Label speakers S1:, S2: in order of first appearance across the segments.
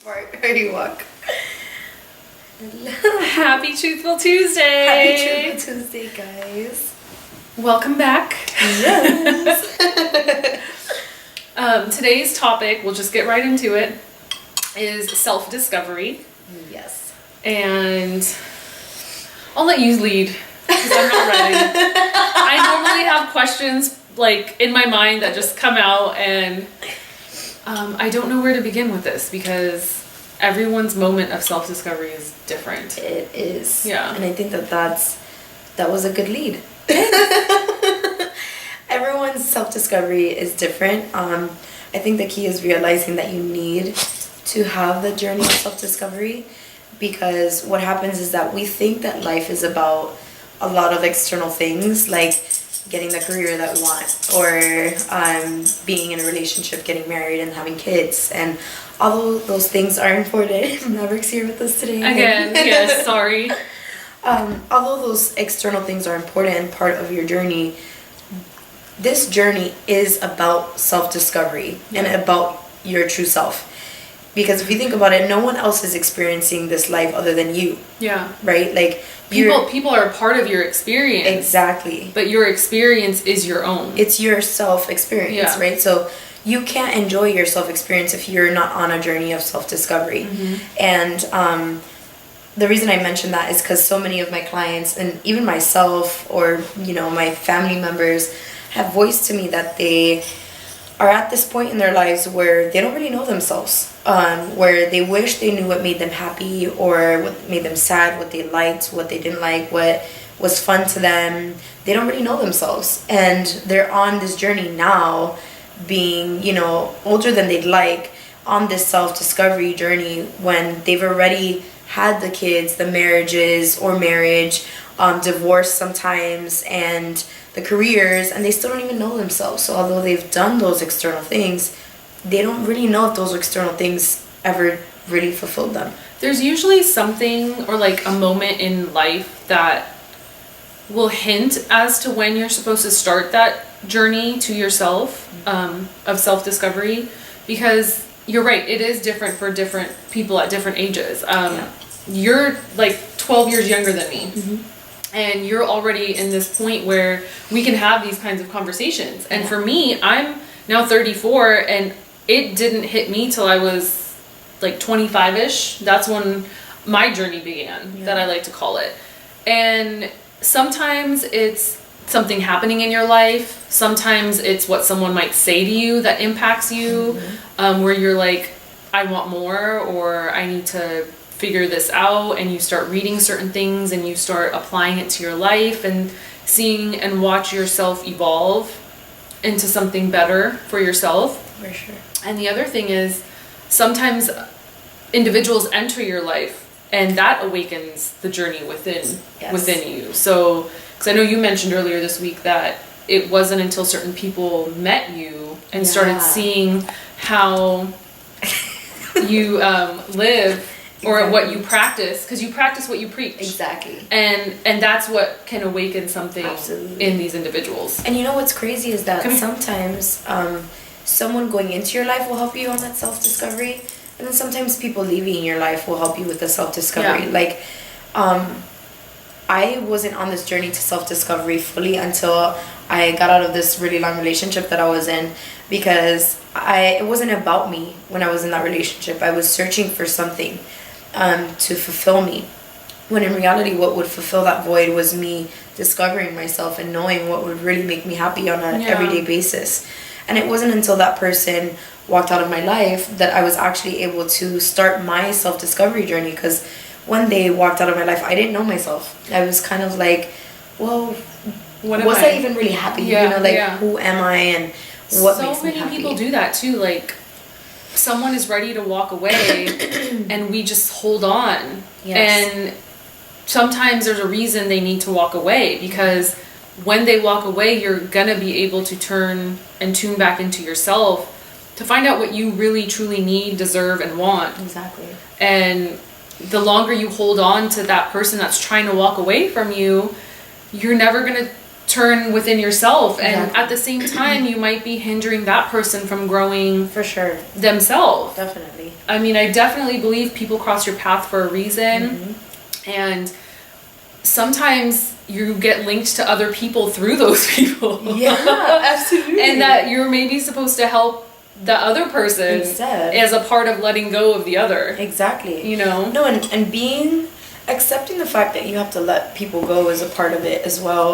S1: Where you walk.
S2: Happy Truthful Tuesday!
S1: Happy Truthful Tuesday, guys.
S2: Welcome back.
S1: Yes.
S2: Today's topic, we'll just get right into it, is self-discovery.
S1: Yes.
S2: And I'll let you lead, because I'm not ready. I normally have questions like in my mind that just come out, and I don't know where to begin with this because everyone's moment of self-discovery is different.
S1: It is.
S2: Yeah.
S1: And I think that was a good lead. Everyone's self-discovery is different. I think the key is realizing that you need to have the journey of self-discovery, because what happens is that we think that life is about a lot of external things, like getting the career that we want, or being in a relationship, getting married and having kids, and all those things are important. Maverick's here with us today.
S2: Again, yes, sorry.
S1: Although those external things are important and part of your journey, this journey is about self-discovery and about your true self. Because if you think about it, no one else is experiencing this life other than you.
S2: Yeah.
S1: Right? Like
S2: people are a part of your experience.
S1: Exactly.
S2: But your experience is your own.
S1: It's your self-experience, right? So you can't enjoy your self-experience if you're not on a journey of self-discovery. Mm-hmm. And the reason I mention that is because so many of my clients, and even myself, or my family members, have voiced to me that they are at this point in their lives where they don't really know themselves, where they wish they knew what made them happy or what made them sad, what they liked, what they didn't like, what was fun to them. They don't really know themselves, and they're on this journey now, being older than they'd like, on this self-discovery journey, when they've already had the kids, the marriages or marriage, divorce sometimes, and the careers, and they still don't even know themselves. So although they've done those external things, they don't really know if those external things ever really fulfilled them.
S2: There's usually something or like a moment in life that will hint as to when you're supposed to start that journey to yourself, of self-discovery, because you're right, it is different for different people at different ages. You're like 12 years younger than me. Mm-hmm. And you're already in this point where we can have these kinds of conversations. And for me, I'm now 34, and it didn't hit me till I was like 25-ish. That's when my journey began, that I like to call it. And sometimes it's something happening in your life. Sometimes it's what someone might say to you that impacts you, where you're like, I want more, or I need to figure this out, and you start reading certain things and you start applying it to your life and seeing and watch yourself evolve into something better for yourself.
S1: For sure.
S2: And the other thing is, sometimes individuals enter your life and that awakens the journey within you. So, because I know you mentioned earlier this week that it wasn't until certain people met you and started seeing how you live, or what you practice, because you practice what you preach.
S1: Exactly.
S2: And that's what can awaken something in these individuals.
S1: And what's crazy is that sometimes someone going into your life will help you on that self-discovery, and then sometimes people leaving your life will help you with the self-discovery. Like, I wasn't on this journey to self-discovery fully until I got out of this really long relationship that I was in, because it wasn't about me when I was in that relationship. I was searching for something to fulfill me, when in reality what would fulfill that void was me discovering myself and knowing what would really make me happy on an everyday basis. And it wasn't until that person walked out of my life that I was actually able to start my self-discovery journey, because when they walked out of my life, I didn't know myself. I was kind of like, well, was I even really happy? Who am I, and what makes me happy? So many people
S2: do that too. Like, someone is ready to walk away and we just hold on. And sometimes there's a reason they need to walk away, because when they walk away, you're gonna be able to turn and tune back into yourself to find out what you really truly need, deserve, and want.
S1: Exactly.
S2: And the longer you hold on to that person that's trying to walk away from you, you're never gonna turn within yourself, and
S1: Exactly.
S2: at the same time you might be hindering that person from growing
S1: For sure.
S2: themselves.
S1: Definitely.
S2: I mean, I definitely believe people cross your path for a reason, and sometimes you get linked to other people through those people.
S1: Yeah, absolutely.
S2: And that you're maybe supposed to help the other person
S1: Instead.
S2: as a part of letting go of the other.
S1: Exactly.
S2: You know?
S1: No, and accepting the fact that you have to let people go is a part of it as well.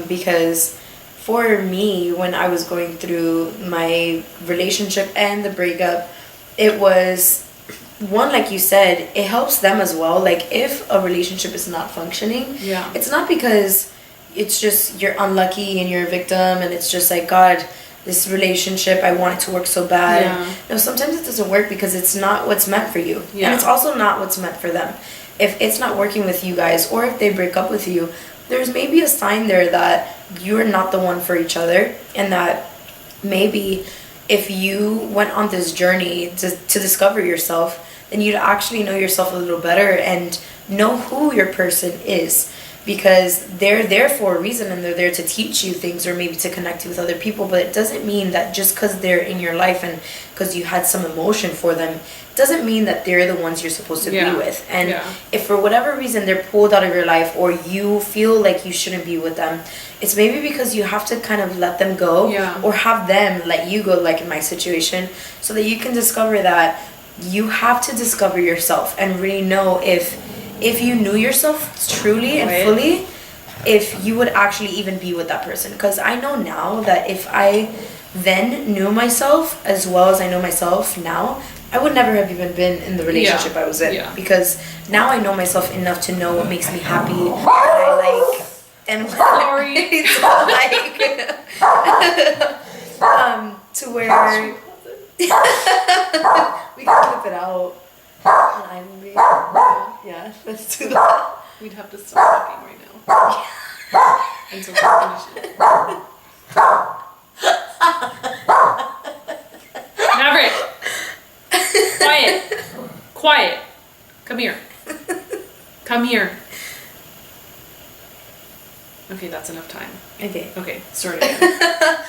S1: Because for me, when I was going through my relationship and the breakup, it was one, like you said, it helps them as well. Like, if a relationship is not functioning,
S2: Yeah.
S1: it's not because it's just you're unlucky and you're a victim and it's just like, God, this relationship, I want it to work so bad.
S2: Yeah.
S1: No, sometimes it doesn't work because it's not what's meant for you.
S2: Yeah.
S1: And it's also not what's meant for them. If it's not working with you guys, or if they break up with you, there's maybe a sign there that you're not the one for each other, and that maybe if you went on this journey to discover yourself, then you'd actually know yourself a little better and know who your person is, because they're there for a reason, and they're there to teach you things or maybe to connect you with other people. But it doesn't mean that just because they're in your life and because you had some emotion for them, doesn't mean that they're the ones you're supposed to be with. And if for whatever reason they're pulled out of your life, or you feel like you shouldn't be with them, it's maybe because you have to kind of let them go, or have them let you go, like in my situation, so that you can discover that you have to discover yourself and really know if you knew yourself truly and fully, if you would actually even be with that person. Because I know now that if I then knew myself as well as I know myself now, I would never have even been in the relationship I was in. Because now I know myself enough to know what makes me happy, what I like, and
S2: Sorry.
S1: to where we can clip it out. Yeah, let's do that.
S2: We'd have to stop talking right now. Until we finish it. Maverick! Quiet! Quiet! Come here. Come here. Okay, that's enough time. Okay, start again.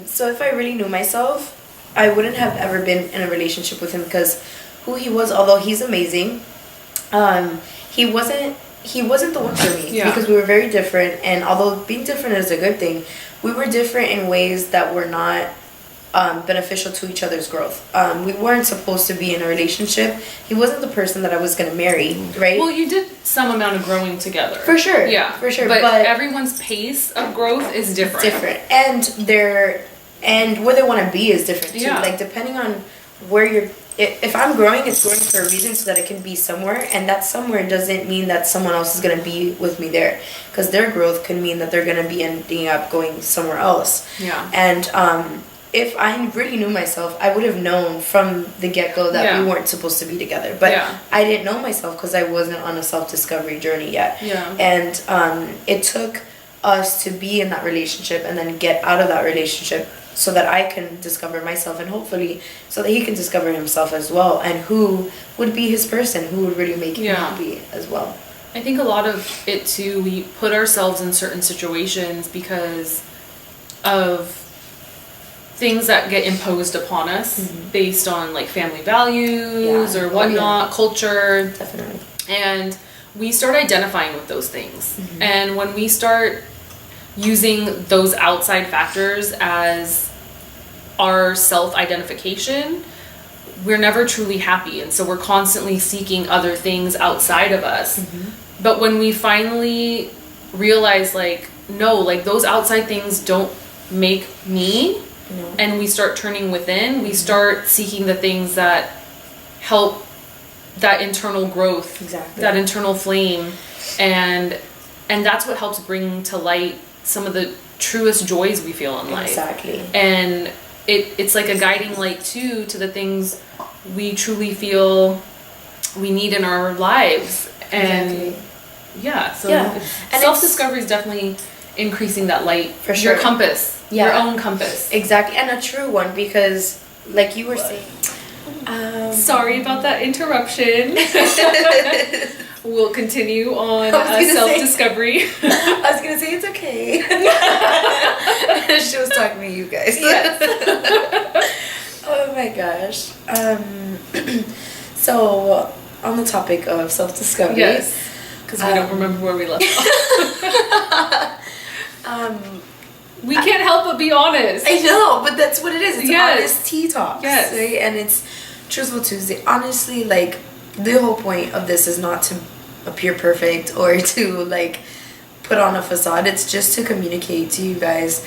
S1: So if I really knew myself, I wouldn't have ever been in a relationship with him, because who he was, although he's amazing, he wasn't the one for me, because we were very different. And although being different is a good thing, we were different in ways that were not beneficial to each other's growth. We weren't supposed to be in a relationship. He wasn't the person that I was going to marry, right?
S2: Well, you did some amount of growing together.
S1: For sure.
S2: Yeah.
S1: For sure.
S2: But everyone's pace of growth is different.
S1: And where they want to be is different too.
S2: Yeah.
S1: Like, depending on where you're... If I'm growing, it's growing for a reason, so that it can be somewhere. And that somewhere doesn't mean that someone else is going to be with me there. Because their growth could mean that they're going to be ending up going somewhere else.
S2: Yeah.
S1: And if I really knew myself, I would have known from the get-go that we weren't supposed to be together. But I didn't know myself because I wasn't on a self-discovery journey yet.
S2: Yeah.
S1: And it took us to be in that relationship and then get out of that relationship so that I can discover myself, and hopefully so that he can discover himself as well, and who would be his person, who would really make him happy as well.
S2: I think a lot of it too, we put ourselves in certain situations because of things that get imposed upon us based on like family values or whatnot, culture.
S1: Definitely.
S2: And we start identifying with those things. And when we start using those outside factors as our self-identification, we're never truly happy. And so we're constantly seeking other things outside of us. But when we finally realize, like, no, like those outside things don't make me, and we start turning within, we start seeking the things that help that internal growth, that internal flame, and that's what helps bring to light some of the truest joys we feel in life. And it's like a guiding light too to the things we truly feel we need in our lives. And self-discovery is definitely increasing that light. For sure. Your compass. Your own compass.
S1: Exactly. And a true one, because like you were saying,
S2: sorry about that interruption. we'll continue on self-discovery.
S1: I was gonna say it's okay. She was talking to you guys.
S2: Yes.
S1: Oh my gosh. So on the topic of self-discovery.
S2: Yes. Because we don't remember where we left off. We can't help but be honest.
S1: I know, but that's what it is. It's honest tea talks.
S2: Yes.
S1: Right? And it's Truthful Tuesday. Honestly, like, the whole point of this is not to appear perfect or to, like, put on a facade. It's just to communicate to you guys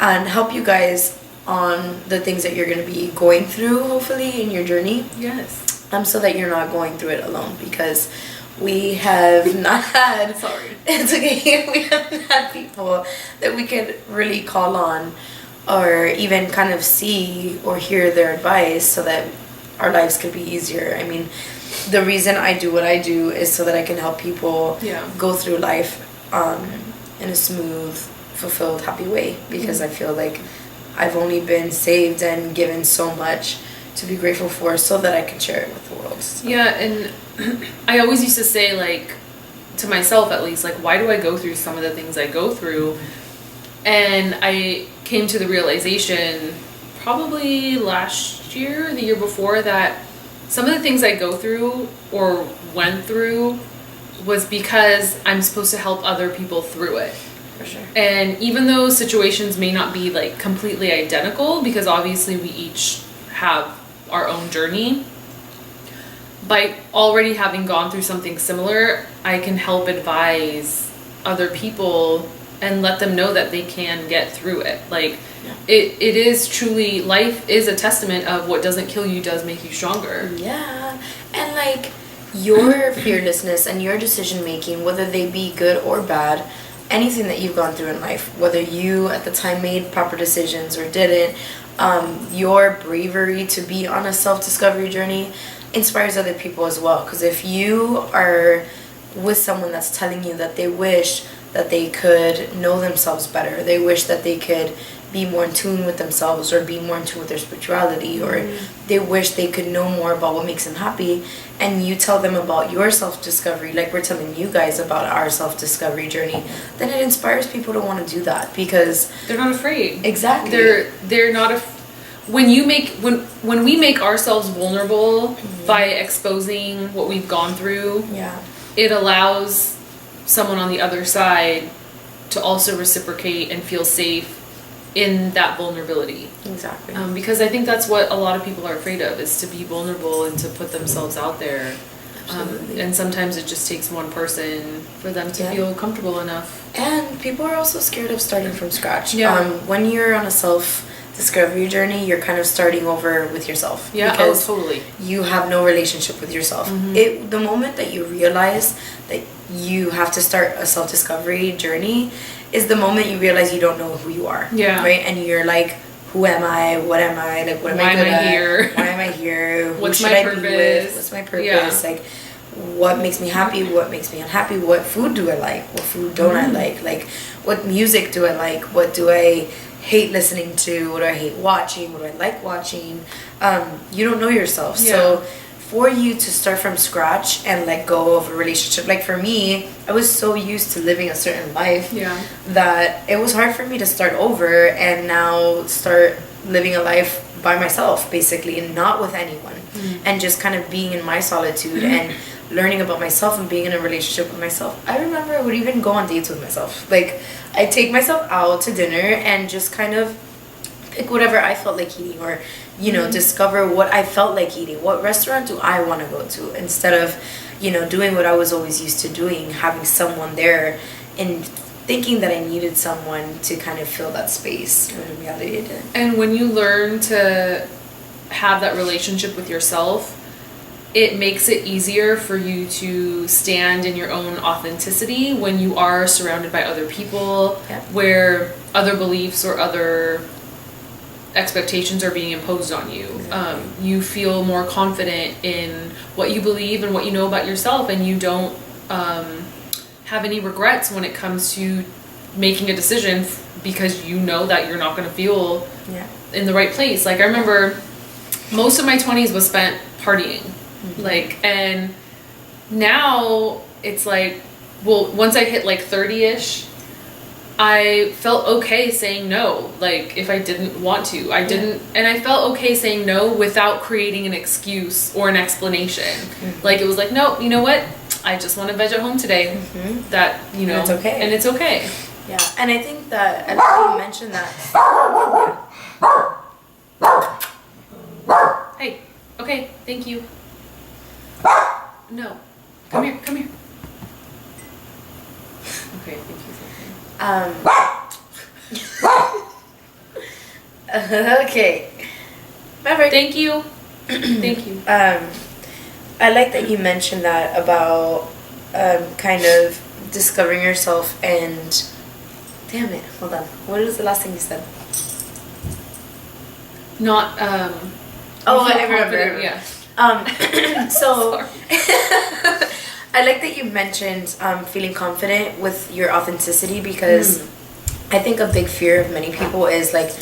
S1: and help you guys on the things that you're going to be going through, hopefully, in your journey.
S2: Yes.
S1: So that you're not going through it alone, because we have not had...
S2: Sorry.
S1: It's okay. We haven't had people that we could really call on or even kind of see or hear their advice so that our lives could be easier. I mean, the reason I do what I do is so that I can help people go through life in a smooth, fulfilled, happy way, because I feel like I've only been saved and given so much to be grateful for so that I can share it with the world. So.
S2: Yeah, and I always used to say, like, to myself at least, like, why do I go through some of the things I go through? And I came to the realization probably last year, the year before, that some of the things I go through or went through was because I'm supposed to help other people through it.
S1: For sure.
S2: And even though situations may not be, like, completely identical, because obviously we each have our own journey, by already having gone through something similar, I can help advise other people and let them know that they can get through it. Like, it is truly, life is a testament of what doesn't kill you does make you stronger.
S1: Yeah. And, like, your fearlessness and your decision making, whether they be good or bad, anything that you've gone through in life, whether you at the time made proper decisions or didn't, your bravery to be on a self-discovery journey inspires other people as well. Because if you are with someone that's telling you that they wish that they could know themselves better, they wish that they could be more in tune with themselves or be more in tune with their spirituality, or they wish they could know more about what makes them happy, and you tell them about your self-discovery, like we're telling you guys about our self-discovery journey, then it inspires people to want to do that, because
S2: they're not afraid.
S1: Exactly.
S2: They're not when we make ourselves vulnerable by exposing what we've gone through, it allows someone on the other side to also reciprocate and feel safe in that vulnerability.
S1: Exactly.
S2: Because I think that's what a lot of people are afraid of, is to be vulnerable and to put themselves out there. And sometimes it just takes one person for them to feel comfortable enough.
S1: And people are also scared of starting from scratch.
S2: Yeah.
S1: When you're on a self-discovery journey, you're kind of starting over with yourself.
S2: Yeah,
S1: because
S2: totally.
S1: You have no relationship with yourself. The moment that you realize that you have to start a self-discovery journey is the moment you realize you don't know who you are.
S2: Yeah.
S1: Right? And you're like, who am I? What am I? Like, what am I good at?
S2: Here?
S1: Why am I here?
S2: What's
S1: Who
S2: my
S1: should I
S2: purpose?
S1: be with? What's my purpose?
S2: Yeah.
S1: Like, what makes me happy? What makes me unhappy? What food do I like? What food don't I like? Like, what music do I like? What do I hate listening to? What do I hate watching? What do I like watching? You don't know yourself.
S2: Yeah.
S1: So for you to start from scratch and let go of a relationship, like for me, I was so used to living a certain life that it was hard for me to start over and now start living a life by myself, basically, and not with anyone, and just kind of being in my solitude and learning about myself and being in a relationship with myself. I remember I would even go on dates with myself. Like, I'd take myself out to dinner and just kind of pick whatever I felt like eating, or discover what I felt like eating. What restaurant do I want to go to, instead of doing what I was always used to doing, having someone there and thinking that I needed someone to kind of fill that space, when in reality I didn't.
S2: And when you learn to have that relationship with yourself, it makes it easier for you to stand in your own authenticity when you are surrounded by other people, where other beliefs or other expectations are being imposed on you. You feel more confident in what you believe and what you know about yourself, and you don't have any regrets when it comes to making a decision because you know that you're not going to feel in the right place. Like, I remember most of my 20s was spent partying. Like, and now it's like, well, once I hit like 30-ish, I felt okay saying no. Like, if I didn't want to, I didn't, and I felt okay saying no without creating an excuse or an explanation. Mm-hmm. Like, it was like, no, you know what? I just want to veg at home today. Mm-hmm. That, you know,
S1: it's okay.
S2: And it's okay.
S1: Yeah, and I think that, I like how you mentioned that.
S2: Hey, okay, thank you. No, come here. Okay, thank you.
S1: Okay. Maverick.
S2: Thank you. Thank you.
S1: I like that you mentioned that about kind of discovering yourself and... Damn it, hold on. What was the last thing you said?
S2: Not,
S1: Oh, I remember.
S2: Yeah.
S1: So... I like that you mentioned feeling confident with your authenticity, because I think a big fear of many people is like,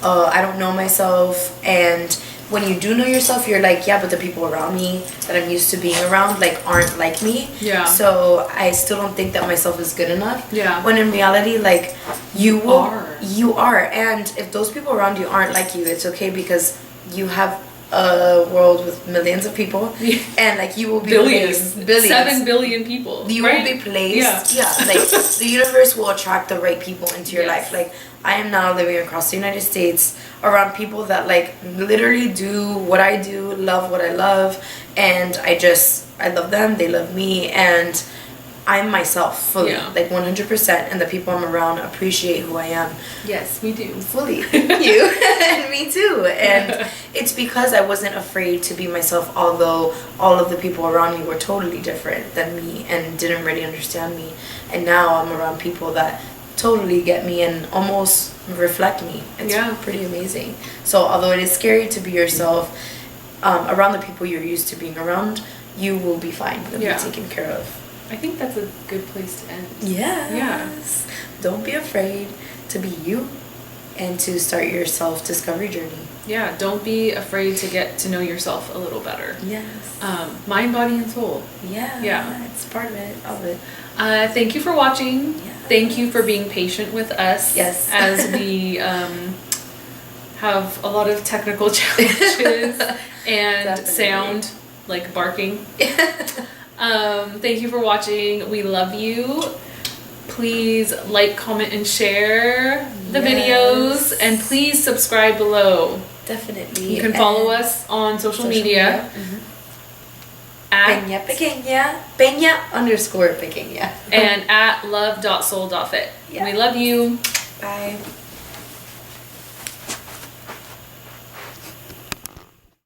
S1: I don't know myself. And when you do know yourself, you're like, yeah, but the people around me that I'm used to being around like aren't like me.
S2: Yeah.
S1: So I still don't think that myself is good enough.
S2: Yeah.
S1: When in reality, like you are. And if those people around you aren't like you, it's okay, because you have a world with millions of people, and like you will be
S2: billions.
S1: 7
S2: billion people.
S1: You will be placed. Yeah. Like the universe will attract the right people into your life. Like I am now living across the United States around people that like literally do what I do, love what I love, and I love them, they love me, and I'm myself fully, like 100%, and the people I'm around appreciate who I am.
S2: Yes, we do.
S1: Fully. Thank you. And me too. And it's because I wasn't afraid to be myself, although all of the people around me were totally different than me and didn't really understand me. And now I'm around people that totally get me and almost reflect me. It's pretty amazing. So although it is scary to be yourself, around the people you're used to being around, you will be fine. You'll be taken care of.
S2: I think that's a good place to end.
S1: Yes. Don't be afraid to be you and to start your self-discovery journey.
S2: Yeah, don't be afraid to get to know yourself a little better.
S1: Yes.
S2: Mind, body, and soul.
S1: Yeah. It's part of it. All of it.
S2: Thank you for watching. Yes. Thank you for being patient with us.
S1: Yes.
S2: As we have a lot of technical challenges and sound like barking. Thank you for watching. We love you. Please like, comment, and share the videos, and please subscribe below.
S1: Definitely.
S2: You can follow us on social media. At
S1: Peña_Pequeña.
S2: And at love.soul.fit. We love you.
S1: Bye.